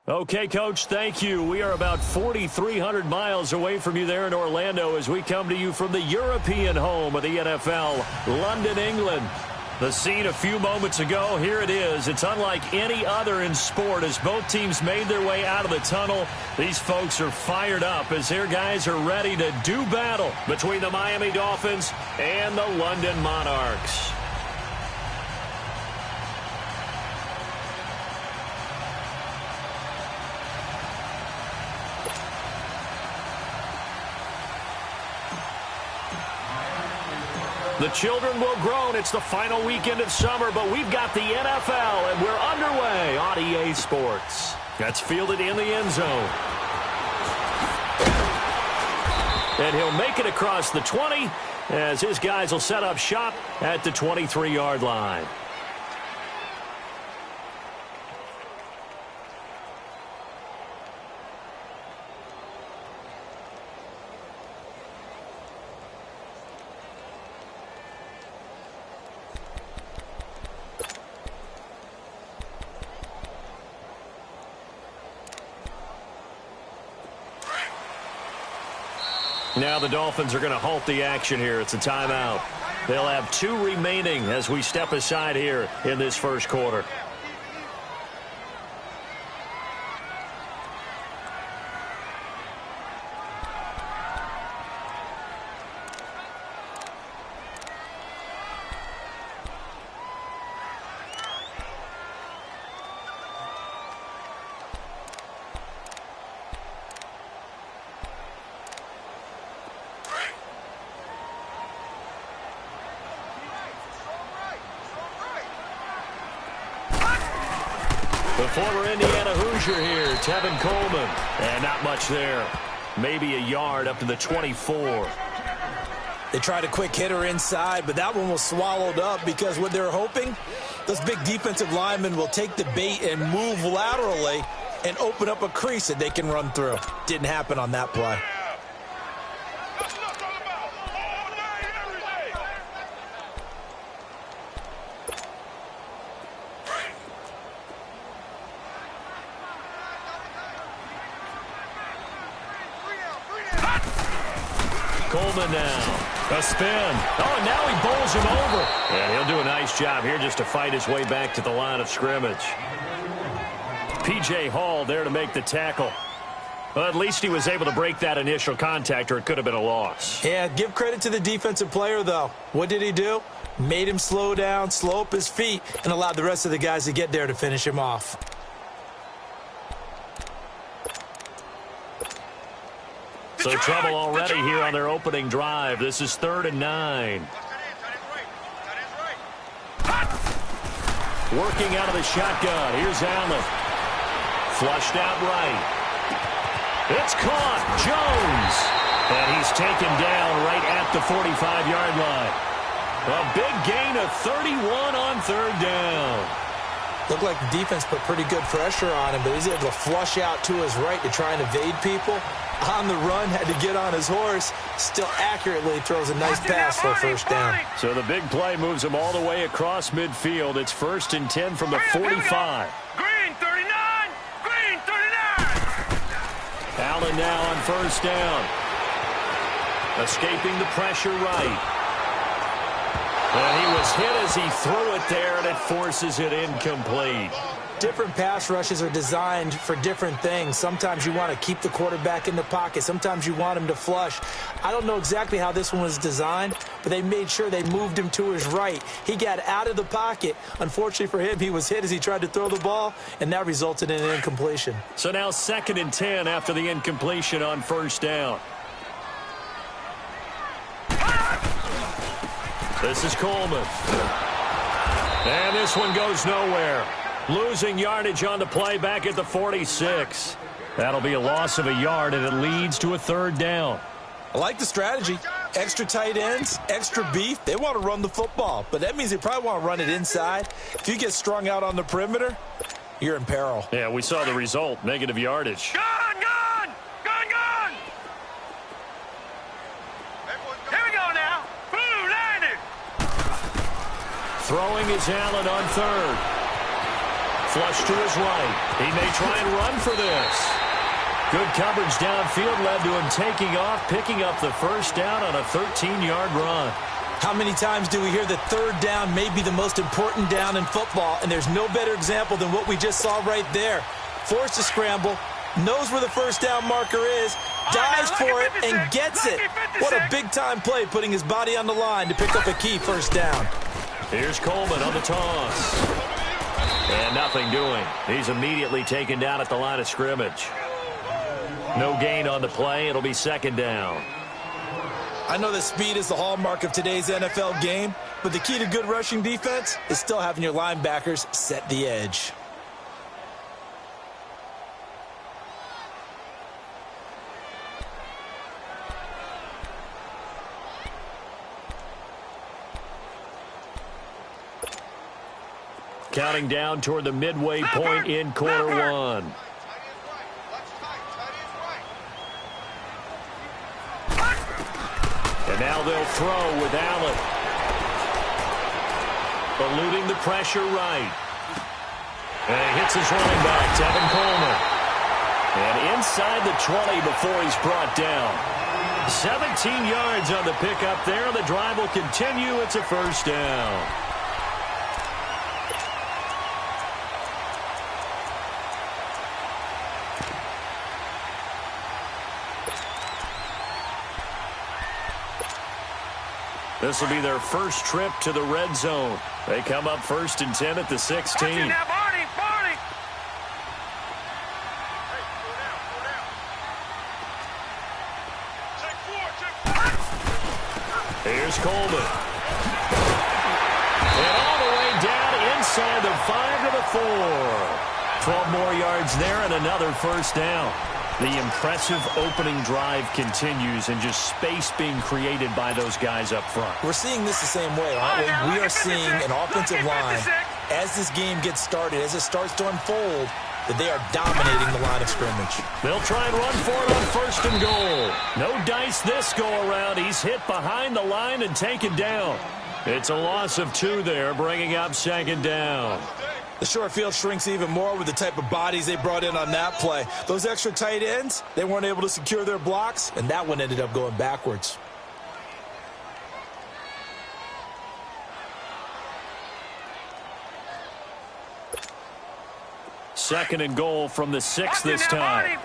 Okay, Coach, thank you. We are about 4,300 miles away from you there in Orlando as we come to you from the European home of the NFL, London, England. The scene a few moments ago, here it is. It's unlike any other in sport as both teams made their way out of the tunnel. These folks are fired up as their guys are ready to do battle between the Miami Dolphins and the London Monarchs. The children will groan. It's the final weekend of summer, but we've got the NFL, and we're underway on EA Sports. That's fielded in the end zone. And he'll make it across the 20 as his guys will set up shop at the 23-yard line. Now the Dolphins are going to halt the action here. It's a timeout. They'll have 2 remaining as we step aside here in this first quarter. The former Indiana Hoosier here, Tevin Coleman. And not much there. Maybe a yard up to the 24. They tried a quick hitter inside, but that one was swallowed up because what they're hoping, those big defensive linemen will take the bait and move laterally and open up a crease that they can run through. Didn't happen on that play. Coleman now. A spin. Oh, and now he bowls him over. And he'll do a nice job here just to fight his way back to the line of scrimmage. P.J. Hall there to make the tackle. Well, at least he was able to break that initial contact, or it could have been a loss. Yeah, give credit to the defensive player, though. What did he do? Made him slow down, slow up his feet, and allowed the rest of the guys to get there to finish him off. So trouble already here on their opening drive. This is 3rd and 9. Working out of the shotgun. Here's Allen. Flushed out right. It's caught. Jones. And he's taken down right at the 45-yard line. A big gain of 31 on 3rd down. Looked like the defense put pretty good pressure on him, but he's able to flush out to his right to try and evade people. On the run, had to get on his horse. Still accurately throws a nice pass for a first down. So the big play moves him all the way across midfield. It's 1st and 10 from the 45. Green 39! Green 39! Allen now on 1st down. Escaping the pressure right. And he was hit as he threw it there, and it forces it incomplete. Different pass rushes are designed for different things. Sometimes you want to keep the quarterback in the pocket. Sometimes you want him to flush. I don't know exactly how this one was designed, but they made sure they moved him to his right. He got out of the pocket. Unfortunately for him, he was hit as he tried to throw the ball, and that resulted in an incompletion. So now 2nd and 10 after the incompletion on 1st down. This is Coleman. And this one goes nowhere. Losing yardage on the play back at the 46. That'll be a loss of a yard, and it leads to a 3rd down. I like the strategy. Extra tight ends, extra beef. They want to run the football, but that means they probably want to run it inside. If you get strung out on the perimeter, you're in peril. Yeah, we saw the result. Negative yardage. Gone! Here we go now. Blue landed. Throwing is Allen on 3rd. flush to his right. He may try and run for this. Good coverage downfield led to him taking off, picking up the first down on a 13-yard run. How many times do we hear that third down may be the most important down in football, and there's no better example than what we just saw right there. Forced to scramble, knows where the first down marker is, dives for it, and gets it. What a big-time play, putting his body on the line to pick up a key first down. Here's Coleman on the toss. And nothing doing. He's immediately taken down at the line of scrimmage. No gain on the play. It'll be second down. I know that speed is the hallmark of today's NFL game, but the key to good rushing defense is still having your linebackers set the edge. Counting down toward the midway point in quarter one. And now they'll throw with Allen. Eluding the pressure right. And he hits his running back, Tevin Coleman. And inside the 20 before he's brought down. 17 yards on the pickup there. The drive will continue. It's a first down. This will be their first trip to the red zone. They come up 1st and 10 at the 16. Here's Coleman. And all the way down inside the 5 to the 4. 12 more yards there and another first down. The impressive opening drive continues, and just space being created by those guys up front. We're seeing this the same way, aren't we? We are seeing an offensive line, as this game gets started, as it starts to unfold, that they are dominating the line of scrimmage. They'll try and run for it on 1st and goal. No dice this go-around. He's hit behind the line and taken down. It's a loss of 2 there, bringing up 2nd down. The short field shrinks even more with the type of bodies they brought in on that play. Those extra tight ends, they weren't able to secure their blocks, and that one ended up going backwards. Second and goal from the 6 this time.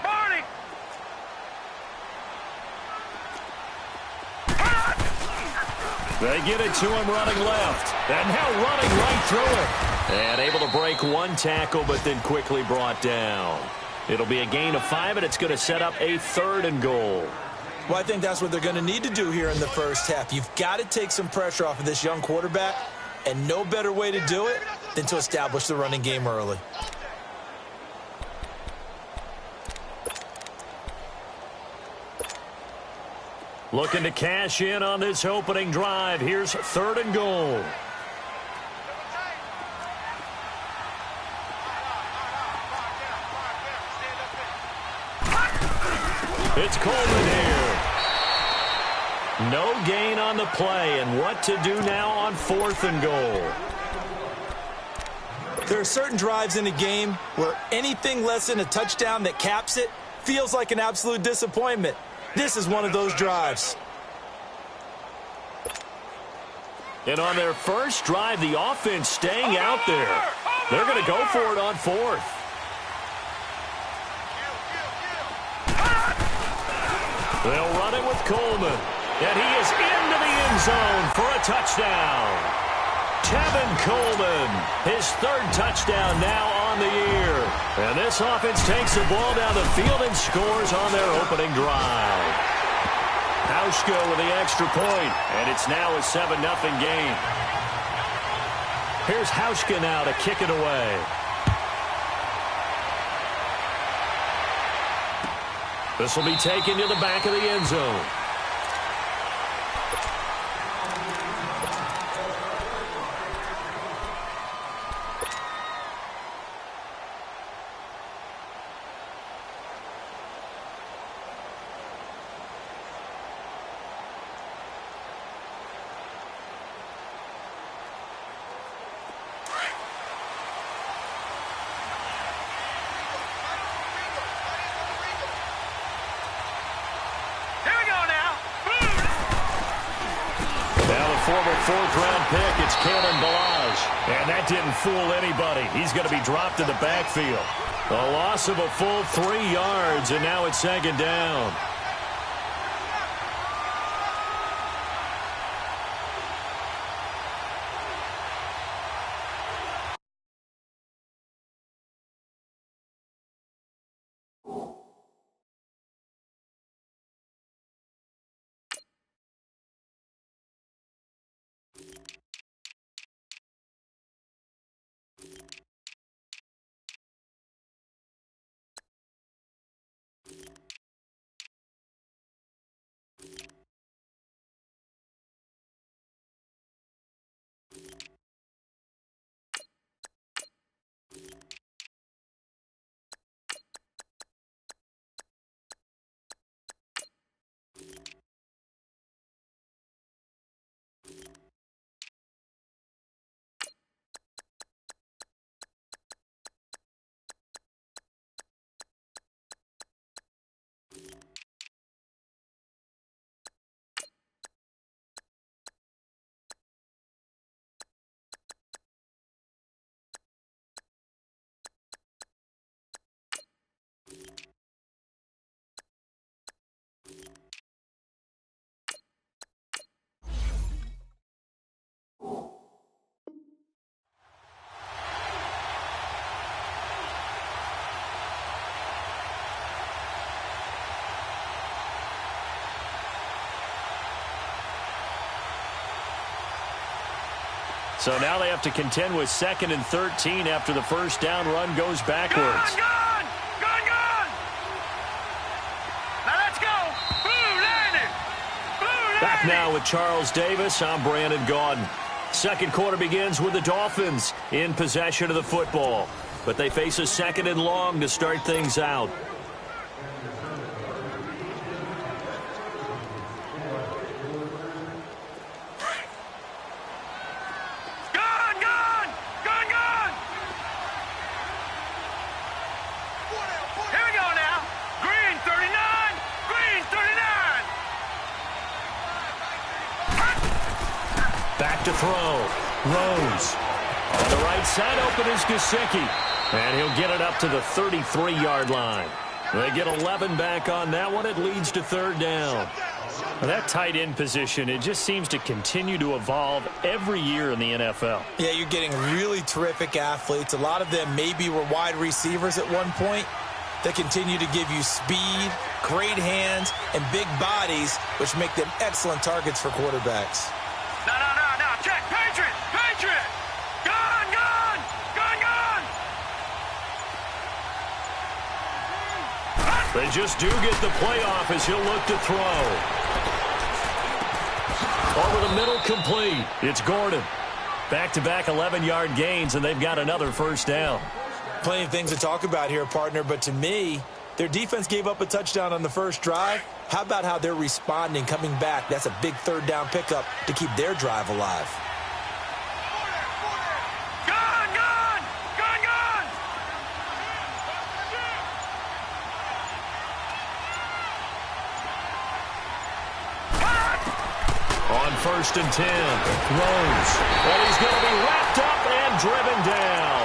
They get it to him running left. And now running right through it. And able to break one tackle, but then quickly brought down. It'll be a gain of 5, and it's going to set up a 3rd and goal. Well, I think that's what they're going to need to do here in the first half. You've got to take some pressure off of this young quarterback, and no better way to do it than to establish the running game early. Looking to cash in on this opening drive. Here's 3rd and goal. It's Coleman here. No gain on the play, and what to do now on 4th and goal. There are certain drives in a game where anything less than a touchdown that caps it feels like an absolute disappointment. This is one of those drives. And on their first drive, the offense staying out there. They're going to go for it on 4th. They'll run it with Coleman. And he is into the end zone for a touchdown. Tevin Coleman, his 3rd touchdown now on the year. And this offense takes the ball down the field and scores on their opening drive. Hauschka with the extra point, and it's now a 7-0 game. Here's Hauschka now to kick it away. This will be taken to the back of the end zone. former fourth-round pick. It's Kalen Balaj. And that didn't fool anybody. He's going to be dropped in the backfield. A loss of a full 3 yards, and now it's second down. So now they have to contend with 2nd and 13 after the first down run goes backwards. Gone! Now let's go! Blue landed! Back now with Charles Davis. I'm Brandon Gaudin. Second quarter begins with the Dolphins in possession of the football. But they face a 2nd and long to start things out. Back to throw. Rose. On the right side open is Gesicki. And he'll get it up to the 33-yard line. They get 11 back on that one. It leads to 3rd down. Well, that tight end position, it just seems to continue to evolve every year in the NFL. Yeah, you're getting really terrific athletes. A lot of them maybe were wide receivers at one point. They continue to give you speed, great hands, and big bodies, which make them excellent targets for quarterbacks. No. Check. Patriot! Gone! They just do get the playoff as he'll look to throw. Over the middle, complete. It's Gordon. Back-to-back 11-yard gains, and they've got another first down. Plenty of things to talk about here, partner, but to me, their defense gave up a touchdown on the first drive. How about how they're responding, coming back? That's a big 3rd down pickup to keep their drive alive. On 1st and 10, Rose. And he's going to be wrapped up and driven down.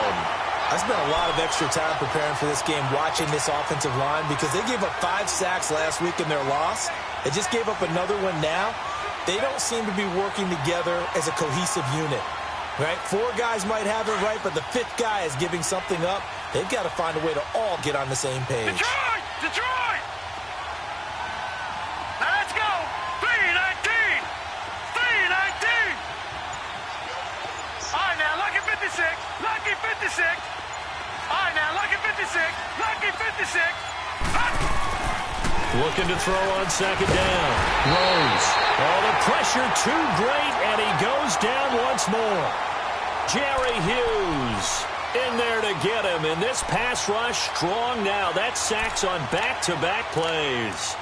I spent a lot of extra time preparing for this game, watching this offensive line, because they gave up 5 sacks last week in their loss. They just gave up another one now. They don't seem to be working together as a cohesive unit, right? 4 guys might have it right, but the 5th guy is giving something up. They've got to find a way to all get on the same page. Detroit! Now let's go! 3-19! All right, now, lucky 56. All right, now, lucky 56. Looking to throw on 2nd down. Rose. Oh, the pressure too great, and he goes down once more. Jerry Hughes in there to get him, and this pass rush strong now. That's sacks on back-to-back plays.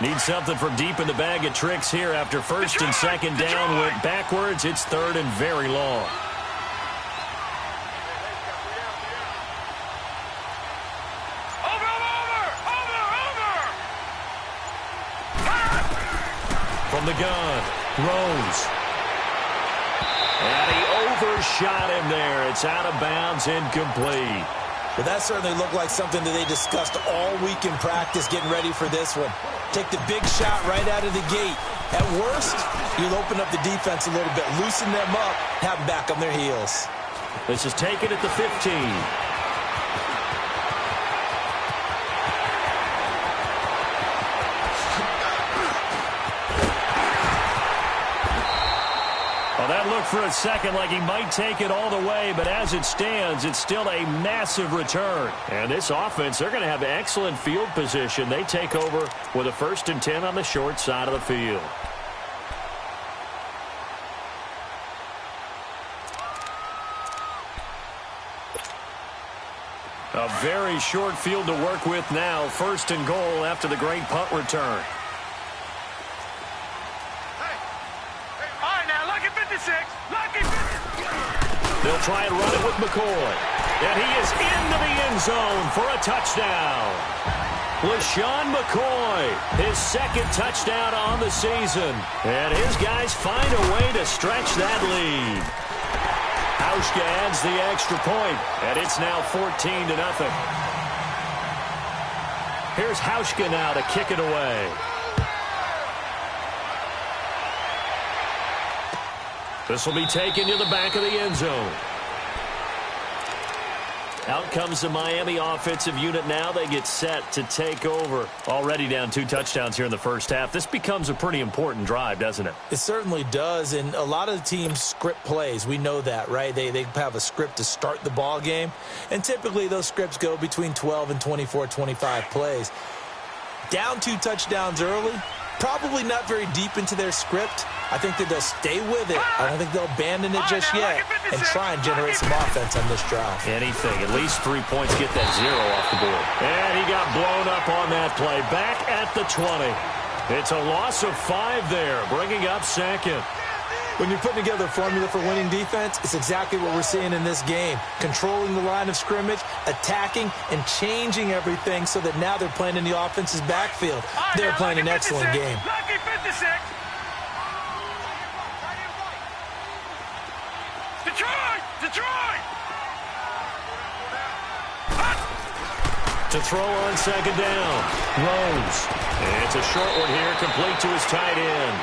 Need something from deep in the bag of tricks here after 1st and 2nd down went backwards. It's 3rd and very long. From the gun, Rose. And he overshot him there. It's out of bounds, incomplete. Well, that certainly looked like something that they discussed all week in practice getting ready for this one. Take the big shot right out of the gate. At worst, you'll open up the defense a little bit, loosen them up, have them back on their heels. This is taken at the 15. Well, that looked for a second like he might take it all the way, but as it stands, it's still a massive return. And this offense, they're going to have excellent field position. They take over with a 1st and 10 on the short side of the field. A very short field to work with now. 1st and goal after the great punt return. They'll try and run it with McCoy. And he is into the end zone for a touchdown. LaShawn McCoy, his 2nd touchdown on the season. And his guys find a way to stretch that lead. Hauschka adds the extra point, and it's now 14-0. Here's Hauschka now to kick it away. This will be taken to the back of the end zone. Out comes the Miami offensive unit now. They get set to take over. Already down 2 touchdowns here in the first half. This becomes a pretty important drive, doesn't it? It certainly does, and a lot of the teams script plays. We know that, right? They have a script to start the ball game, and typically those scripts go between 12 and 24, 25 plays. Down 2 touchdowns early, probably not very deep into their script. I think that they'll stay with it. I don't think they'll abandon it just yet and try and generate some offense on this drive. Anything. At least 3 points. Get that 0 off the board. And he got blown up on that play. Back at the 20. It's a loss of 5 there, bringing up 2nd. When you're putting together a formula for winning defense, it's exactly what we're seeing in this game. Controlling the line of scrimmage, attacking, and changing everything so that now they're playing in the offense's backfield. They're playing an excellent game. Detroit! To throw on 2nd down. Rose. And it's a short one here, complete to his tight end.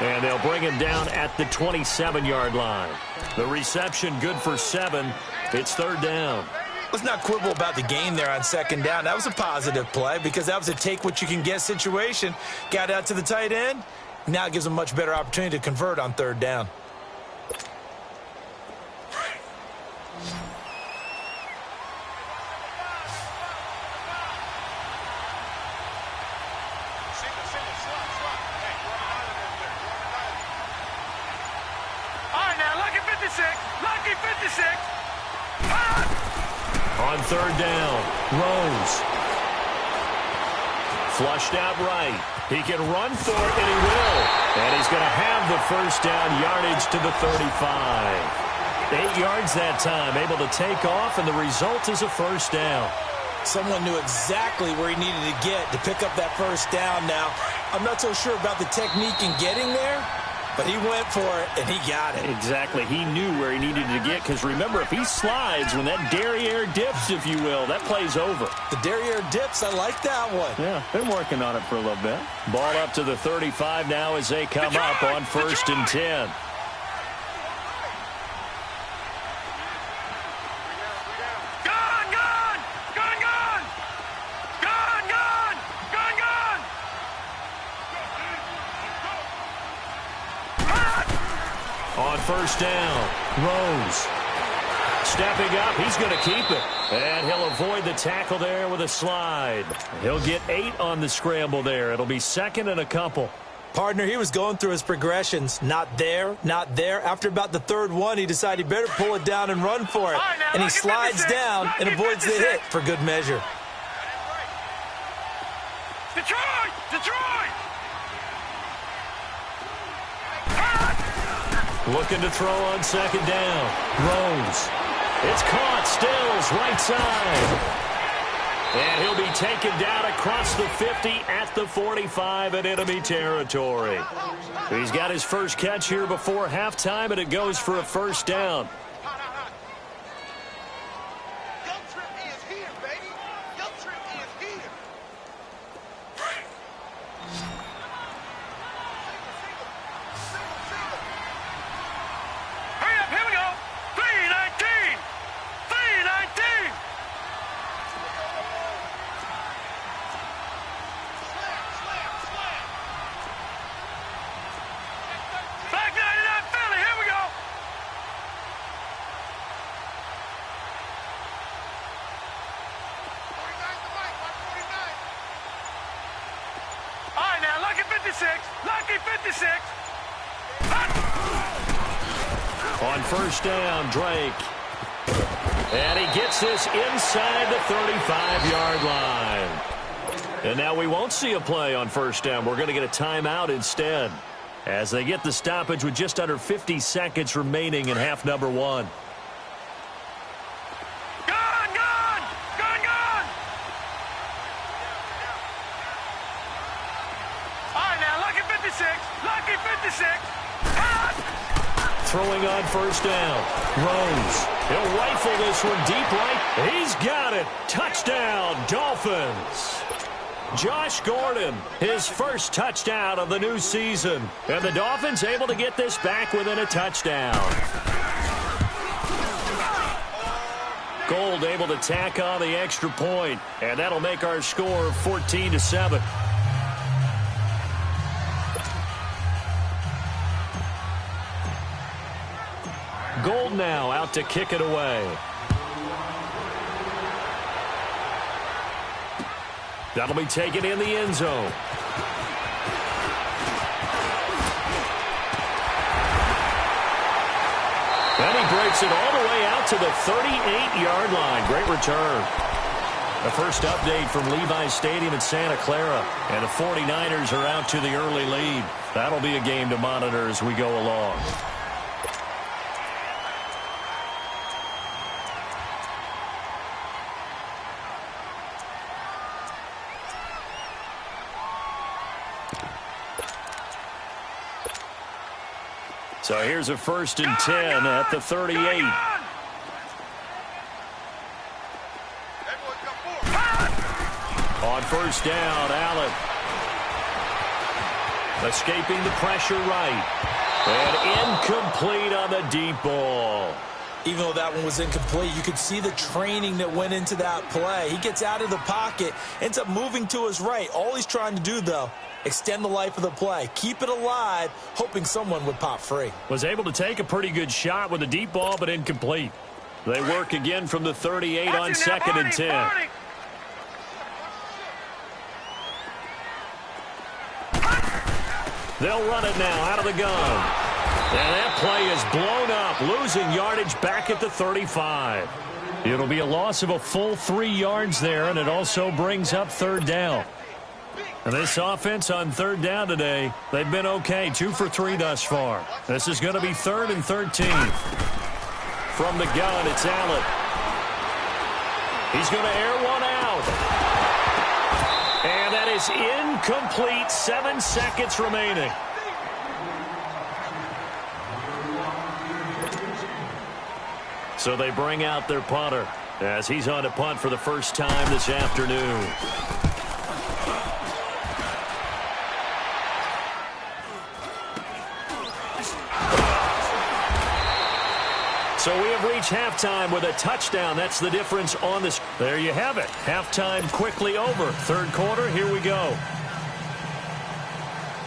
And they'll bring him down at the 27-yard line. The reception good for 7. It's 3rd down. Let's not quibble about the gain there on 2nd down. That was a positive play because that was a take-what-you-can-get situation. Got out to the tight end. Now it gives them a much better opportunity to convert on 3rd down. Lucky 56. On 3rd down, Rose. Flushed out right. He can run for it, and he will. And he's going to have the 1st down yardage to the 35. 8 yards that time, able to take off, and the result is a 1st down. Someone knew exactly where he needed to get to pick up that 1st down now. I'm not so sure about the technique in getting there, but he went for it, and he got it. Exactly. He knew where he needed to get, because remember, if he slides, when that derriere dips, if you will, that play's over. The derriere dips, I like that one. Yeah, been working on it for a little bit. Ball up to the 35 now as they come up on 1st and 10. On 1st down, Rose. Stepping up, he's going to keep it. And he'll avoid the tackle there with a slide. He'll get 8 on the scramble there. It'll be 2nd and a couple. Partner, he was going through his progressions. Not there, not there. After about the 3rd one, he decided he better pull it down and run for it. And he slides down and avoids the hit for good measure. Detroit! Detroit! Looking to throw on 2nd down. Rose. It's caught. Stills right side. And he'll be taken down across the 50 at the 45 in enemy territory. He's got his first catch here before halftime, and it goes for a first down. Lucky 56. On first down, Drake. And he gets this inside the 35-yard line. And now we won't see a play on first down. We're going to get a timeout instead, as they get the stoppage with just under 50 seconds remaining in half number one. Lucky 56. Throwing on first down. Rose. He'll rifle this one deep right. He's got it. Touchdown, Dolphins. Josh Gordon, his first touchdown of the new season. And the Dolphins able to get this back within a touchdown. Gold able to tack on the extra point, and that'll make our score 14-7. Gold now out to kick it away. That'll be taken in the end zone. And he breaks it all the way out to the 38-yard line. Great return. The first update from Levi's Stadium in Santa Clara. And the 49ers are out to the early lead. That'll be a game to monitor as we go along. So here's a 1st and 10 at the 38. On first down, Allen. Escaping the pressure right. And incomplete on the deep ball. Even though that one was incomplete, you could see the training that went into that play. He gets out of the pocket, ends up moving to his right. All he's trying to do, though, extend the life of the play. Keep it alive, hoping someone would pop free. Was able to take a pretty good shot with a deep ball, but incomplete. They work again from the 38 on 2nd and 10. They'll run it now out of the gun. And that play is blown up, losing yardage back at the 35. It'll be a loss of a full 3 yards there, and it also brings up 3rd down. And this offense on 3rd down today, they've been okay, 2 for 3 thus far. This is going to be 3rd and 13. From the gun, it's Allen. He's going to air one out. And that is incomplete, 7 seconds remaining. So they bring out their punter as he's on to punt for the first time this afternoon. So we have reached halftime with a touchdown. That's the difference on this. There you have it. Halftime quickly over. 3rd quarter, here we go.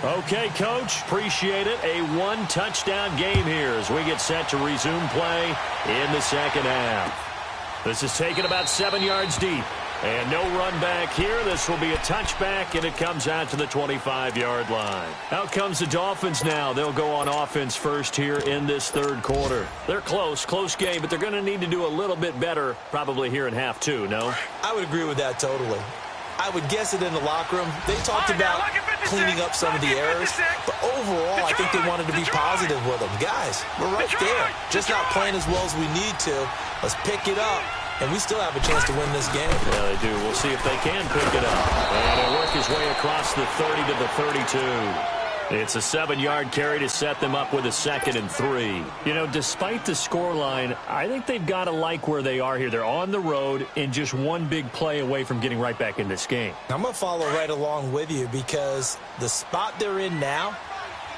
Okay, Coach, appreciate it. A 1-touchdown game here as we get set to resume play in the 2nd half. This is taken about 7 yards deep. And no run back here. This will be a touchback, and it comes out to the 25-yard line. Out comes the Dolphins now. They'll go on offense first here in this 3rd quarter. They're close game, but they're going to need to do a little bit better probably here in half 2, no? I would agree with that totally. I would guess it in the locker room. They talked about cleaning up some of the errors, but overall, I think they wanted to be positive with them. Guys, we're right there. Just not playing as well as we need to. Let's pick it up and we still have a chance to win this game. Yeah, they do. We'll see if they can pick it up. And he'll work his way across the 30 to the 32. It's a 7-yard carry to set them up with a 2nd and 3. You know, despite the scoreline, I think they've got to like where they are here. They're on the road and just one big play away from getting right back in this game. I'm going to follow right along with you because the spot they're in now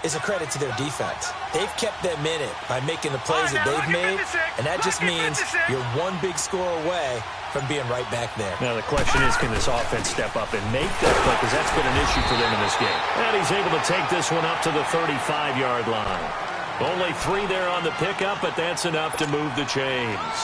is a credit to their defense. They've kept them in it by making the plays that they've made, and that just means you're one big score away from being right back there. Now, the question is, can this offense step up and make that play? Because that's been an issue for them in this game. And he's able to take this one up to the 35-yard line. Only 3 there on the pickup, but that's enough to move the chains.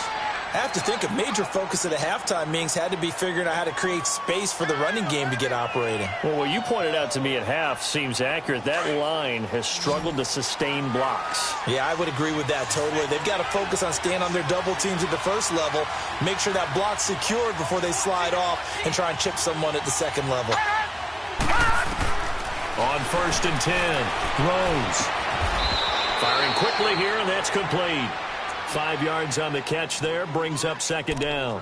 I have to think a major focus of the halftime meetings had to be figuring out how to create space for the running game to get operating. Well, what you pointed out to me at half seems accurate. That line has struggled to sustain blocks. Yeah, I would agree with that totally. They've got to focus on staying on their double teams at the first level, make sure that block's secured before they slide off and try and chip someone at the second level. On 1st and 10, Rose. Firing quickly here, and that's complete. 5 yards on the catch there, brings up 2nd down.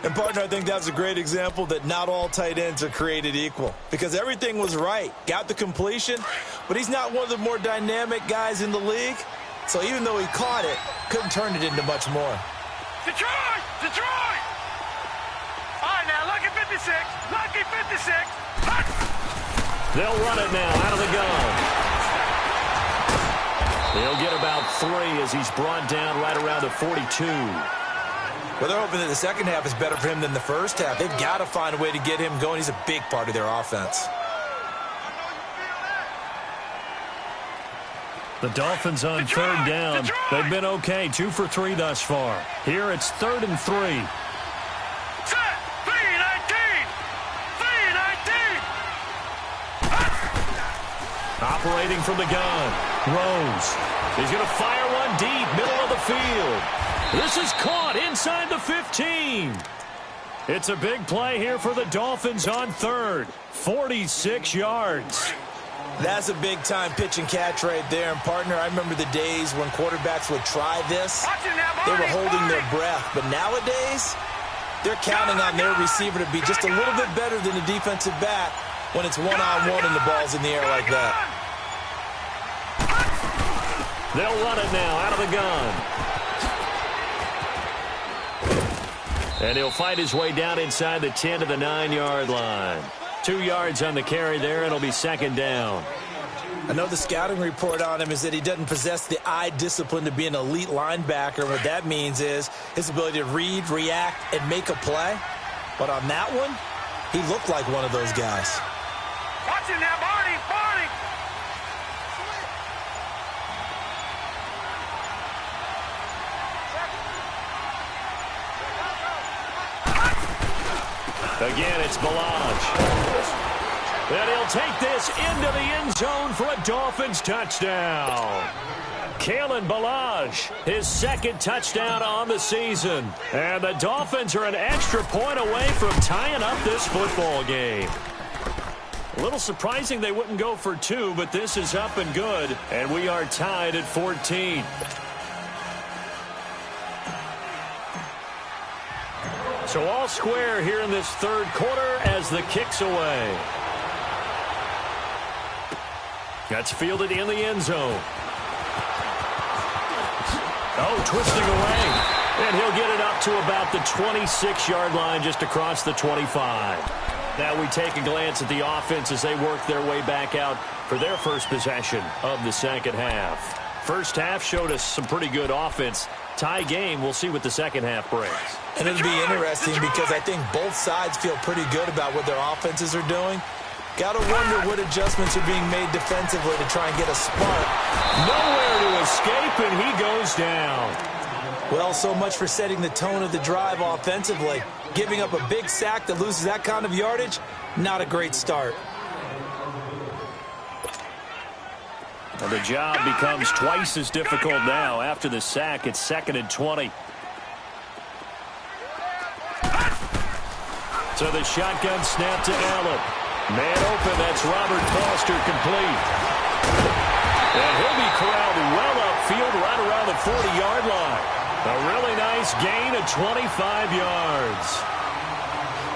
And, partner, I think that's a great example that not all tight ends are created equal because everything was right. Got the completion, but he's not one of the more dynamic guys in the league. So even though he caught it, couldn't turn it into much more. Detroit! Detroit! All right, now, lucky 56. Lucky 56. They'll run it now out of the gun. He'll get about 3 as he's brought down right around the 42. Well, they're hoping that the second half is better for him than the first half. They've got to find a way to get him going. He's a big part of their offense. The Dolphins on 3rd down. They've been okay, 2 for 3 thus far. Here it's 3rd and 3. Set! 3-19! 3-19! Operating from the gun. Rose. He's going to fire one deep, middle of the field. This is caught inside the 15. It's a big play here for the Dolphins on 3rd. 46 yards. That's a big-time pitch and catch right there. And, partner, I remember the days when quarterbacks would try this. They were holding their breath. But nowadays, they're counting on their receiver to be just a little bit better than the defensive back when it's one-on-one and the ball's in the air like that. They'll run it now out of the gun. And he'll fight his way down inside the 10 to the 9-yard line. 2 yards on the carry there, and it'll be 2nd down. I know the scouting report on him is that he doesn't possess the eye discipline to be an elite linebacker. What that means is his ability to read, react, and make a play. But on that one, he looked like one of those guys. Watch it now, Barney! Barney! Again, it's Balaj. And he'll take this into the end zone for a Dolphins touchdown. Kalen Balaj, his 2nd touchdown on the season. And the Dolphins are an extra point away from tying up this football game. A little surprising they wouldn't go for 2, but this is up and good. And we are tied at 14. So all square here in this 3rd quarter as the kick's away. That's fielded in the end zone. Oh, twisting away. And he'll get it up to about the 26-yard line just across the 25. Now we take a glance at the offense as they work their way back out for their first possession of the second half. First half showed us some pretty good offense. Tie game, we'll see what the second half brings. And it'll be interesting because I think both sides feel pretty good about what their offenses are doing. Got to wonder what adjustments are being made defensively to try and get a spark. Nowhere to escape, and he goes down. Well, so much for setting the tone of the drive offensively. Giving up a big sack that loses that kind of yardage, not a great start. And the job becomes twice as difficult now. After the sack, it's 2nd and 20. So the shotgun snap to Allen. Man open, that's Robert Foster complete. And he'll be corralled well upfield right around the 40-yard line. A really nice gain of 25 yards.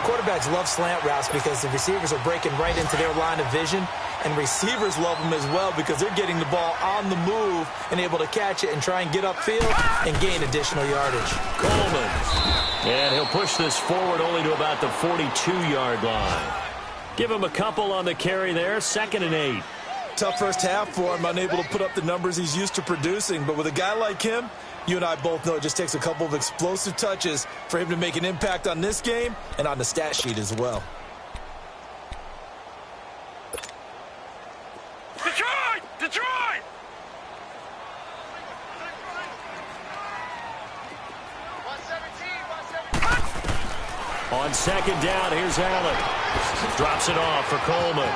Quarterbacks love slant routes because the receivers are breaking right into their line of vision, and receivers love them as well because they're getting the ball on the move and able to catch it and try and get upfield and gain additional yardage. Coleman. And he'll push this forward only to about the 42-yard line. Give him a couple on the carry there, 2nd and 8. Tough first half for him, unable to put up the numbers he's used to producing. But with a guy like him, you and I both know it just takes a couple of explosive touches for him to make an impact on this game and on the stat sheet as well. Detroit! Detroit! On 2nd down, here's Allen. Drops it off for Coleman.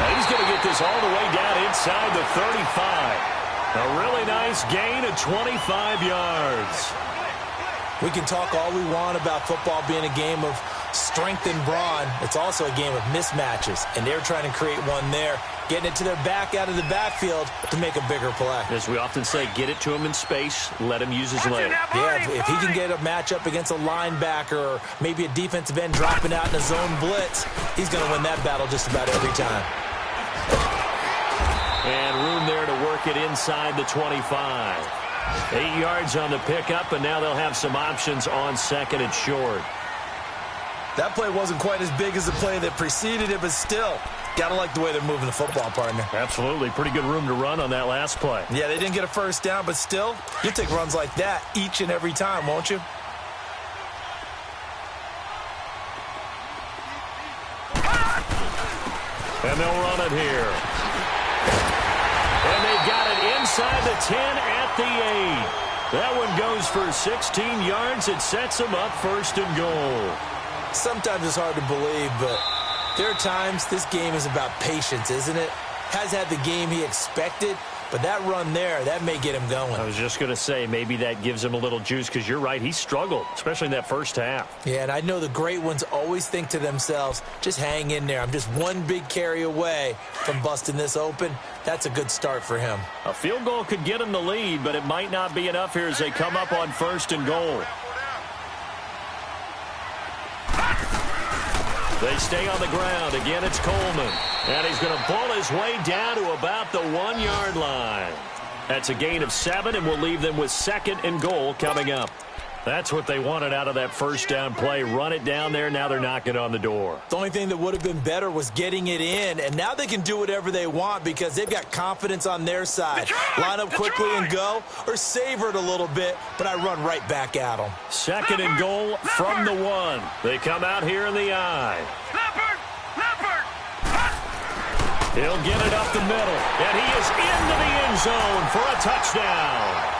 And he's going to get this all the way down inside the 35. A really nice gain of 25 yards. We can talk all we want about football being a game of strength and brawn. It's also a game of mismatches, and they're trying to create one there, getting it to their back out of the backfield to make a bigger play. As we often say, get it to him in space, let him use his leg. Yeah, if he can get a matchup against a linebacker or maybe a defensive end dropping out in a zone blitz, he's going to win that battle just about every time. And room there to work it inside the 25. 8 yards on the pickup, and now they'll have some options on 2nd and short. That play wasn't quite as big as the play that preceded it, but still, gotta like the way they're moving the football, partner. Absolutely. Pretty good room to run on that last play. Yeah, they didn't get a first down, but still, you'll take runs like that each and every time, won't you? And they'll run it here. And they've got it inside the 10 at the 8. That one goes for 16 yards. It sets them up 1st and goal. Sometimes it's hard to believe, but there are times this game is about patience, isn't it? Has had the game he expected, but that run there, that may get him going. I was just going to say, maybe that gives him a little juice, because you're right, he struggled, especially in that first half. Yeah, and I know the great ones always think to themselves, just hang in there. I'm just one big carry away from busting this open. That's a good start for him. A field goal could get him the lead, but it might not be enough here as they come up on 1st and goal. They stay on the ground. Again, it's Coleman. And he's going to pull his way down to about the 1-yard line. That's a gain of 7, and we'll leave them with 2nd and goal coming up. That's what they wanted out of that first down play. Run it down there. Now they're knocking on the door. The only thing that would have been better was getting it in, and now they can do whatever they want because they've got confidence on their side. Line up quickly and go, or savor it a little bit, but I run right back at them. 2nd and goal from the 1. They come out here in the I. He'll get it up the middle, and he is into the end zone for a touchdown.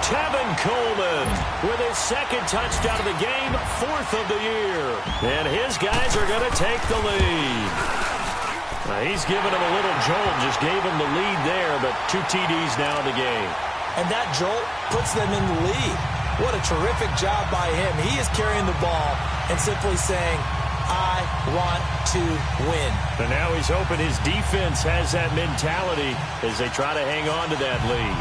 Tevin Coleman with his 2nd touchdown of the game, 4th of the year. And his guys are going to take the lead. He's given him a little jolt, just gave him the lead there, but 2 TDs now in the game. And that jolt puts them in the lead. What a terrific job by him. He is carrying the ball and simply saying, I want to win. And now he's hoping his defense has that mentality as they try to hang on to that lead.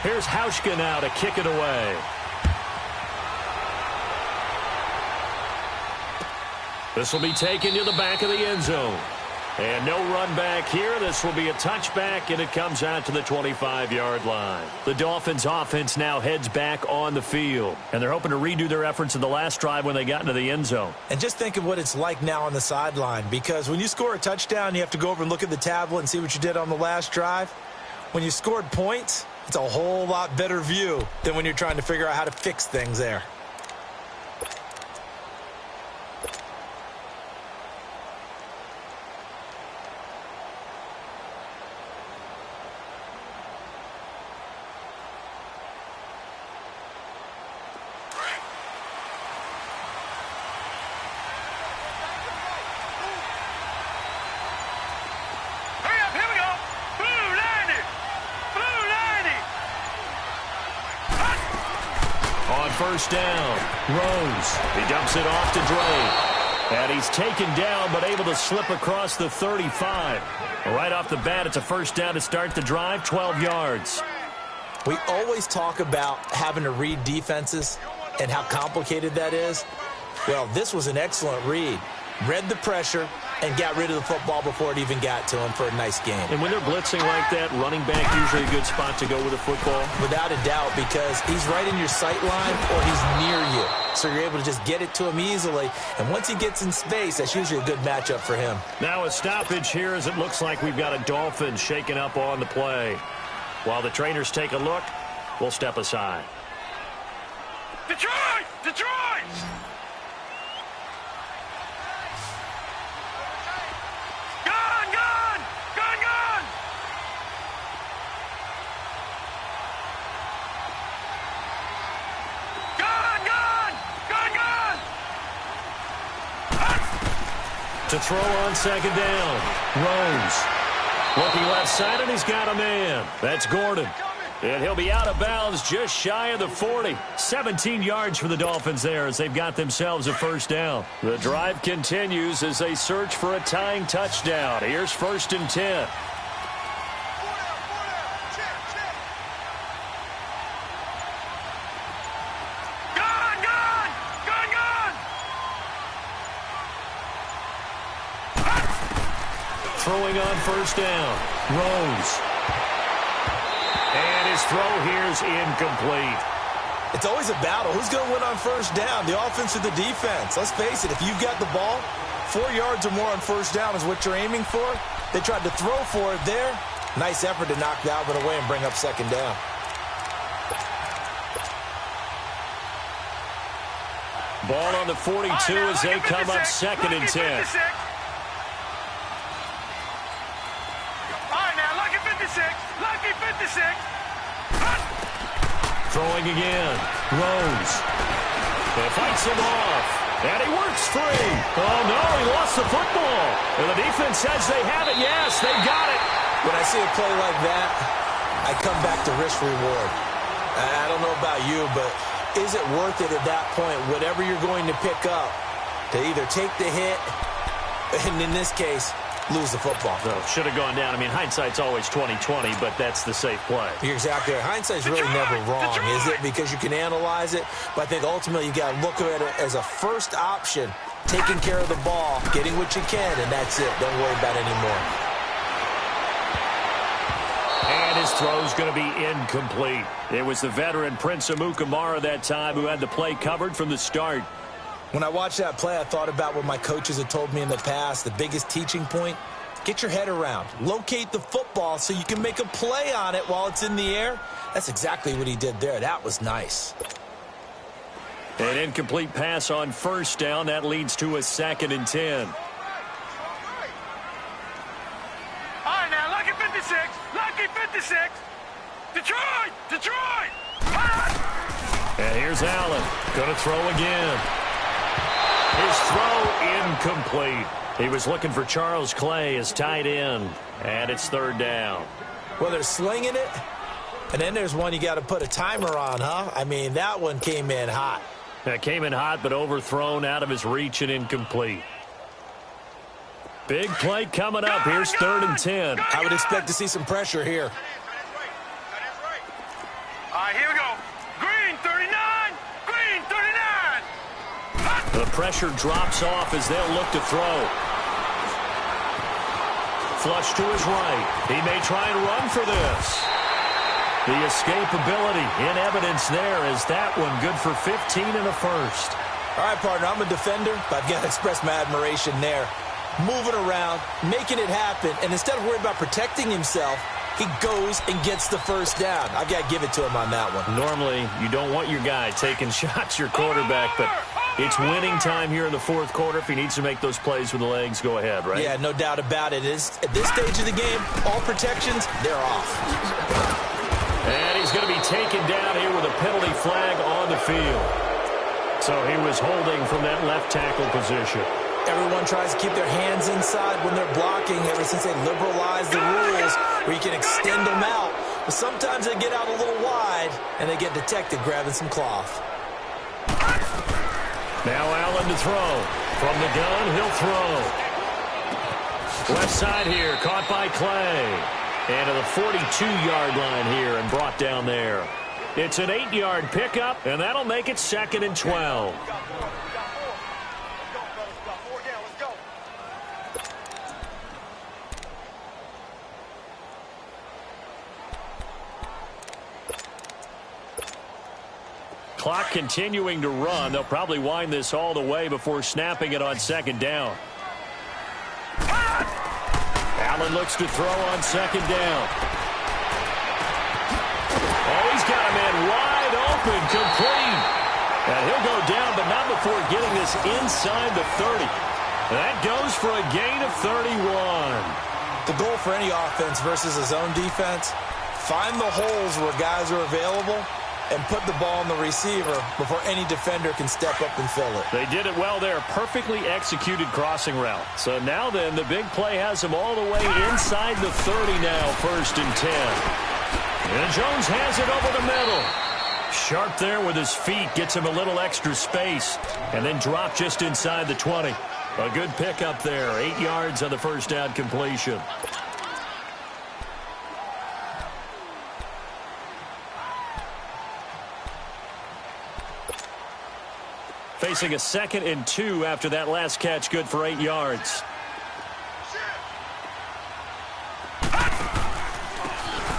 Here's Hauschka now to kick it away. This will be taken to the back of the end zone. And no run back here. This will be a touchback, and it comes out to the 25-yard line. The Dolphins' offense now heads back on the field. And they're hoping to redo their efforts in the last drive when they got into the end zone. And just think of what it's like now on the sideline, because when you score a touchdown, you have to go over and look at the tablet and see what you did on the last drive. When you scored points, it's a whole lot better view than when you're trying to figure out how to fix things there. First down, Rose. He dumps it off to Dre. And he's taken down, but able to slip across the 35. Right off the bat, it's a first down to start the drive, 12 yards. We always talk about having to read defenses and how complicated that is. Well, this was an excellent read. Read the pressure and got rid of the football before it even got to him for a nice game. And when they're blitzing like that, running back usually a good spot to go with a football? Without a doubt, because he's right in your sight line or he's near you. So you're able to just get it to him easily. And once he gets in space, that's usually a good matchup for him. Now a stoppage here as it looks like we've got a Dolphin shaken up on the play. While the trainers take a look, we'll step aside. Detroit! Detroit! Gone! Gone! Gone! Gone! Gone! Gone! Gone! Gone! To throw on second down. Rose. Looking left side, and he's got a man. That's Gordon. And he'll be out of bounds just shy of the 40. 17 yards for the Dolphins there as they've got themselves a first down. The drive continues as they search for a tying touchdown. Here's 1st and 10. Gone! Gone! Gone! Gone! Throwing on first down. Rose. And his throw here is incomplete. It's always a battle. Who's going to win on first down, the offense or the defense? Let's face it, if you've got the ball, 4 yards or more on first down is what you're aiming for. They tried to throw for it there. Nice effort to knock Dalvin away and bring up second down. Ball on the 42 as they come up 2nd and 10. All right, now, lucky 56. Lucky 56. Throwing again. Rose. And fights him off. And he works free. Oh, no, he lost the football. And the defense says they have it. Yes, they got it. When I see a play like that, I come back to risk-reward. I don't know about you, but is it worth it at that point, whatever you're going to pick up, to either take the hit, and in this case, lose the football? No, should have gone down. I mean, hindsight's always 20/20, but that's the safe play. You're exactly right. Hindsight's really never wrong, is it? Because you can analyze it, but I think ultimately you got to look at it as a first option, taking care of the ball, getting what you can, and that's it. Don't worry about it anymore. And his throw's going to be incomplete. It was the veteran Prince Amukamara that time who had the play covered from the start. When I watched that play, I thought about what my coaches had told me in the past. The biggest teaching point, get your head around. Locate the football so you can make a play on it while it's in the air. That's exactly what he did there. That was nice. An incomplete pass on first down. That leads to a 2nd and 10. All right, now, lucky 56. Lucky 56. Detroit! Detroit! And here's Allen. Going to throw again. His throw incomplete. He was looking for Charles Clay as tight end. And it's 3rd down. Well, they're slinging it. And then there's one you got to put a timer on, huh? I mean, that one came in hot. That came in hot, but overthrown out of his reach and incomplete. Big play coming up. Here's 3rd and 10. I would expect to see some pressure here. All right, here we go. Green 39. Green 39. The pressure drops off as they'll look to throw. Flush to his right. He may try and run for this. The escapability in evidence there as that one good for 15 and a first. All right, partner, I'm a defender, but I've got to express my admiration there. Moving around, making it happen, and instead of worrying about protecting himself, he goes and gets the first down. I've got to give it to him on that one. Normally, you don't want your guy taking shots, your quarterback, but it's winning time here in the 4th quarter. If he needs to make those plays with the legs, go ahead, right? Yeah, no doubt about it. At this stage of the game, all protections, they're off. And he's going to be taken down here with a penalty flag on the field. So he was holding from that left tackle position. Everyone tries to keep their hands inside when they're blocking ever since they liberalized the rules where you can extend them out. But sometimes they get out a little wide and they get detected grabbing some cloth. Now Allen to throw. From the gun, he'll throw. Left side here, caught by Clay. And to the 42-yard line here and brought down there. It's an 8-yard pickup, and that'll make it 2nd and 12. Clock continuing to run. They'll probably wind this all the way before snapping it on 2nd down. Allen looks to throw on 2nd down. Oh, he's got a man wide open, complete. And he'll go down, but not before getting this inside the 30. That goes for a gain of 31. The goal for any offense versus a zone defense, find the holes where guys are available and put the ball on the receiver before any defender can step up and fill it. They did it well there. Perfectly executed crossing route. So now then, the big play has him all the way inside the 30 now, 1st and 10. And Jones has it over the middle. Sharp there with his feet. Gets him a little extra space. And then drop just inside the 20. A good pickup there. 8 yards on the first down completion. Facing a 2nd and 2 after that last catch, good for 8 yards.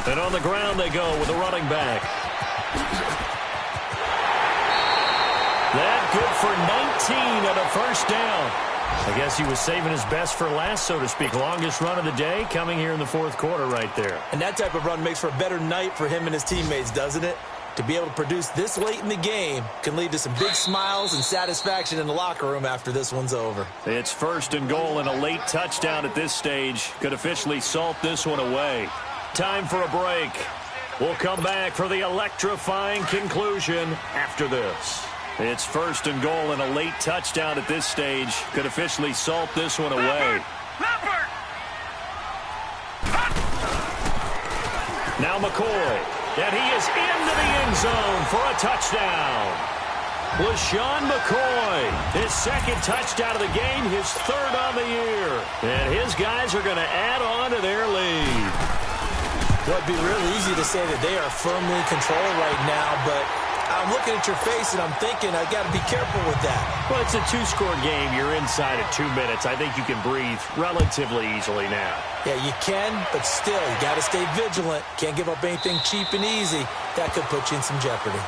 And on the ground they go with a running back. That good for 19 and a first down. I guess he was saving his best for last, so to speak. Longest run of the day coming here in the 4th quarter right there. And that type of run makes for a better night for him and his teammates, doesn't it? To be able to produce this late in the game can lead to some big smiles and satisfaction in the locker room after this one's over. It's 1st and goal, and a late touchdown at this stage could officially salt this one away. Time for a break. We'll come back for the electrifying conclusion after this. It's 1st and goal, and a late touchdown at this stage could officially salt this one away. Now McCoy. And he is into the end zone for a touchdown. LaShawn McCoy, his 2nd touchdown of the game, his 3rd on the year. And his guys are going to add on to their lead. Well, it'd be really easy to say that they are firmly controlled right now, but I'm looking at your face and I'm thinking I got to be careful with that. Well, it's a 2-score game. You're inside at 2 minutes. I think you can breathe relatively easily now. Yeah, you can, but still, you got to stay vigilant. Can't give up anything cheap and easy. That could put you in some jeopardy.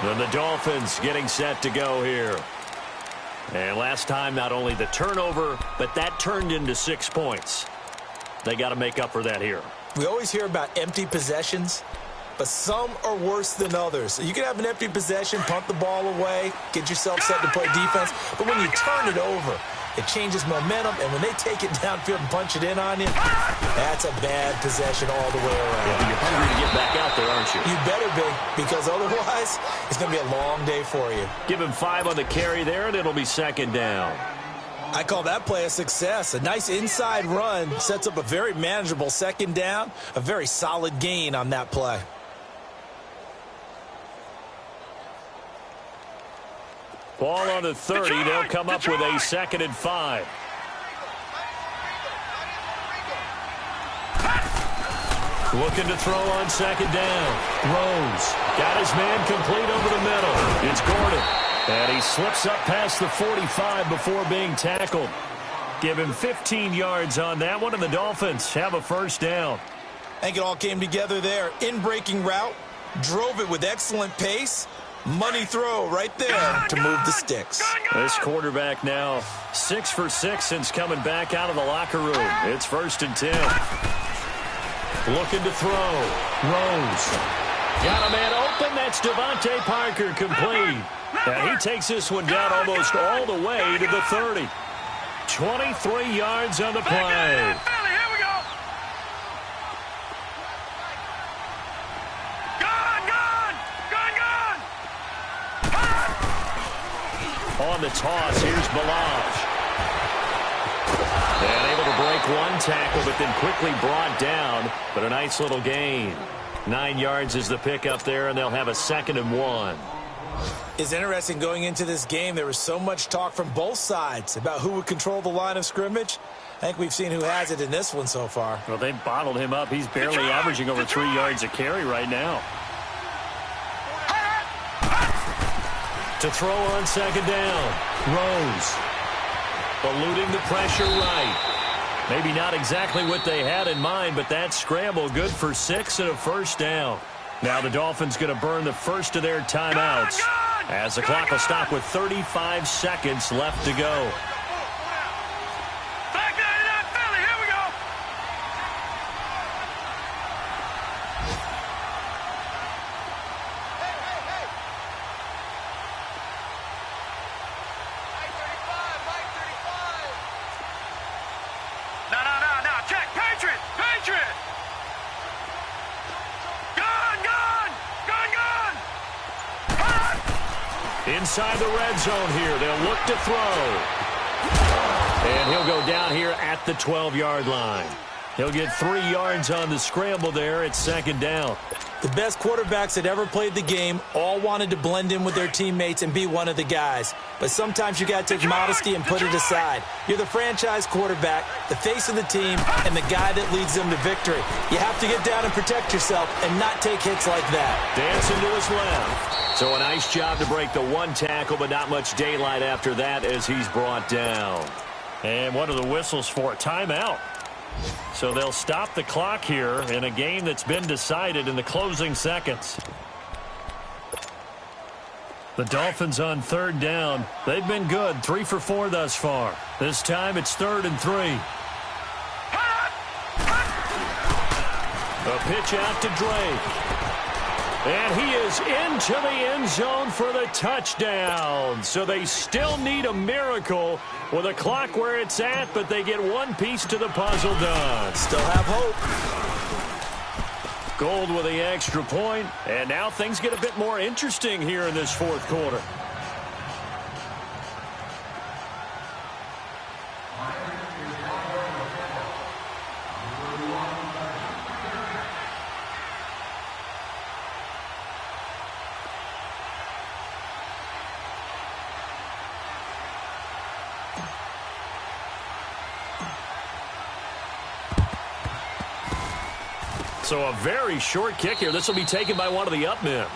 And the Dolphins getting set to go here. And last time, not only the turnover, but that turned into 6 points. They got to make up for that here. We always hear about empty possessions, but some are worse than others. You can have an empty possession, punt the ball away, get yourself set to play defense, but when you turn it over, it changes momentum, and when they take it downfield and punch it in on you, that's a bad possession all the way around. Yeah, you're hungry to get back out there, aren't you? You better be, because otherwise, it's going to be a long day for you. Give him 5 on the carry there, and it'll be 2nd down. I call that play a success. A nice inside run sets up a very manageable 2nd down, a very solid gain on that play. Ball on the 30. They'll come up with a 2nd and 5. Looking to throw on 2nd down. Rose got his man complete over the middle. It's Gordon. And he slips up past the 45 before being tackled. Give him 15 yards on that one, and the Dolphins have a 1st down. I think it all came together there. In-breaking route, drove it with excellent pace. Money throw right there to move the sticks. This quarterback now 6 for 6 since coming back out of the locker room. It's 1st and 10. Looking to throw. Rose. Got a man open. That's Devontae Parker complete. And he takes this one down almost all the way to the 30. 23 yards on the play. On the toss, here's Balaj. And able to break one tackle, but then quickly brought down. But a nice little gain. 9 yards is the pickup there, and they'll have a 2nd and 1. It's interesting going into this game. There was so much talk from both sides about who would control the line of scrimmage. I think we've seen who has it in this one so far. Well, they've bottled him up. He's barely averaging over 3 yards a carry right now. To throw on second down. Rose. Eluding the pressure right. Maybe not exactly what they had in mind, but that scramble good for 6 and a first down. Now the Dolphins going to burn the first of their timeouts as the clock will stop with 35 seconds left to go. Inside the red zone here. They'll look to throw. And he'll go down here at the 12-yard line. He'll get 3 yards on the scramble there at second down. The best quarterbacks that ever played the game all wanted to blend in with their teammates and be one of the guys. But sometimes you got to take modesty and put it aside. You're the franchise quarterback, the face of the team, and the guy that leads them to victory. You have to get down and protect yourself and not take hits like that. Dancing to his left. So a nice job to break the one tackle, but not much daylight after that as he's brought down. And what are the whistles for? Timeout. So they'll stop the clock here in a game that's been decided in the closing seconds. The Dolphins on third down. They've been good, 3 for 4 thus far. This time it's 3rd and 3. A pitch out to Drake. And he is into the end zone for the touchdown. So they still need a miracle with a clock where it's at, but they get one piece to the puzzle done. Still have hope. Gold with the extra point, and now things get a bit more interesting here in this fourth quarter. So a very short kick here. This will be taken by one of the up men.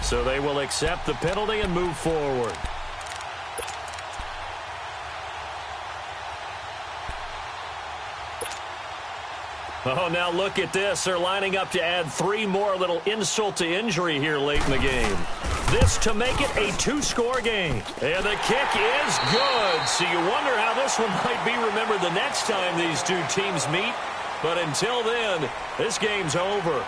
So they will accept the penalty and move forward. Oh, now look at this. They're lining up to add 3 more, little insult to injury here late in the game. This to make it a 2-score game. And the kick is good. So you wonder how this one might be remembered the next time these two teams meet. But until then, this game's over.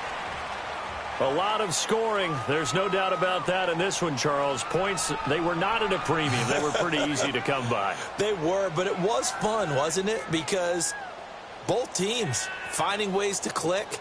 A lot of scoring. There's no doubt about that in this one, Charles. Points, they were not at a premium. They were pretty easy to come by. They were, but it was fun, wasn't it? Because both teams finding ways to click.